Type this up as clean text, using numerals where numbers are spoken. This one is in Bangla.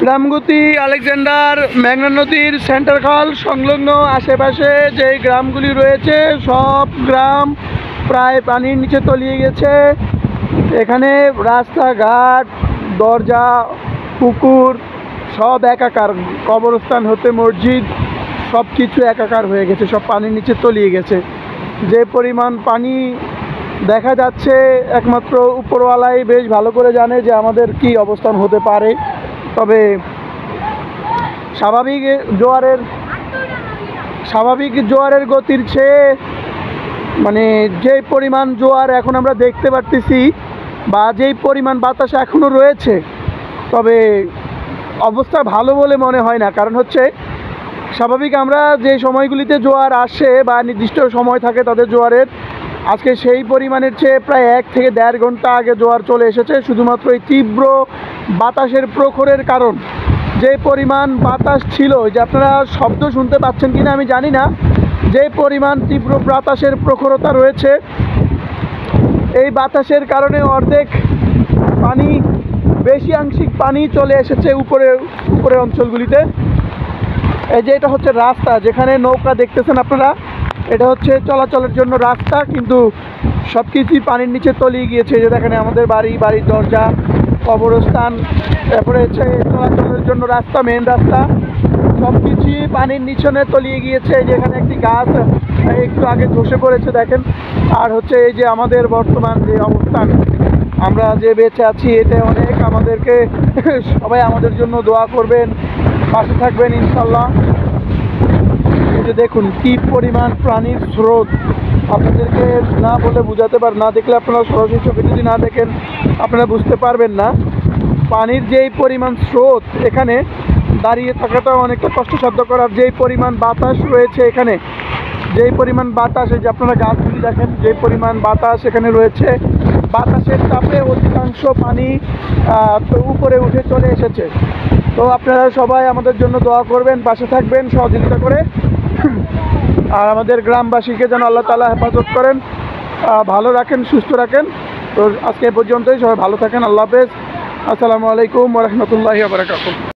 রামগতি আলেকজান্ডার মেঘনা নদীর সেন্টার খাল সংলগ্ন আশেপাশে যে গ্রামগুলি রয়েছে সব গ্রাম প্রায় পানির নিচে তলিয়ে গেছে। এখানে রাস্তাঘাট, দরজা, পুকুর সব একাকার, কবরস্থান হতে মসজিদ সব কিছু একাকার হয়ে গেছে, সব পানির নিচে তলিয়ে গেছে। যে পরিমাণ পানি দেখা যাচ্ছে একমাত্র উপরওয়ালাই বেশ ভালো করে জানে যে আমাদের কি অবস্থান হতে পারে। তবে স্বাভাবিক জোয়ারের গতির চেয়ে মানে যে পরিমাণ জোয়ার এখন আমরা দেখতে পারতেছি বা যেই পরিমাণ বাতাস এখনও রয়েছে, তবে অবস্থা ভালো বলে মনে হয় না। কারণ হচ্ছে স্বাভাবিক আমরা যে সময়গুলিতে জোয়ার আসে বা নির্দিষ্ট সময় থাকে তাদের জোয়ারের, আজকে সেই পরিমাণের চেয়ে প্রায় 1 থেকে 1.5 ঘন্টা আগে জোয়ার চলে এসেছে। শুধুমাত্র এই তীব্র বাতাসের প্রখরের কারণ, যে পরিমাণ বাতাস ছিল, যে আপনারা শব্দ শুনতে পাচ্ছেন কিনা আমি জানি না, যে পরিমাণ তীব্র বাতাসের প্রখরতা রয়েছে, এই বাতাসের কারণে অর্ধেক পানি, বেশি আংশিক পানি চলে এসেছে উপরে অঞ্চলগুলিতে। এই যে এটা হচ্ছে রাস্তা, যেখানে নৌকা দেখতেছেন আপনারা, এটা হচ্ছে চলাচলের জন্য রাস্তা, কিন্তু সব কিছুই পানির নিচে তলিয়ে গিয়েছে। যে দেখেন আমাদের বাড়ির দরজা, কবরস্থান, তারপরে হচ্ছে চলাচলের জন্য রাস্তা, মেন রাস্তা, সব কিছুই পানির নিচনে তলিয়ে গিয়েছে। যেখানে একটি গাছ একটু আগে ধসে পড়েছে দেখেন। আর হচ্ছে এই যে আমাদের বর্তমান যে অবস্থান, আমরা যে বেঁচে আছি, এটা অনেক। আমাদেরকে সবাই আমাদের জন্য দোয়া করবেন, পাশে থাকবেন ইনশাল্লাহ। এই যে দেখুন কী পরিমাণ প্রাণীর স্রোত, আপনাদেরকে না বলে বোঝাতে না দেখলে আপনারা সরাসরি চোখে যদি না দেখেন আপনারা বুঝতে পারবেন না পানির যেই পরিমাণ স্রোত। এখানে দাঁড়িয়ে থাকাটা অনেকটা কষ্টসাধ্য করার, যেই পরিমাণ বাতাস রয়েছে এখানে, যেই পরিমাণ বাতাস, এই যে আপনারা গাছগুলি দেখেন, যেই পরিমাণ বাতাস এখানে রয়েছে, বাতাসের চাপে অধিকাংশ পানি উপরে উঠে চলে এসেছে। তো আপনারা সবাই আমাদের জন্য দোয়া করবেন, পাশে থাকবেন সহযোগিতা করে, আর আমাদের গ্রামবাসীকে যেন আল্লাহ তাআলা হেফাজত করেন, ভালো রাখেন, সুস্থ রাখেন। তো আজকে এ পর্যন্তই, সবাই ভালো থাকেন। আল্লাহ হাফেজ। আসসালামু আলাইকুম ওয়া রাহমাতুল্লাহি ওয়া বারাকাতুহু।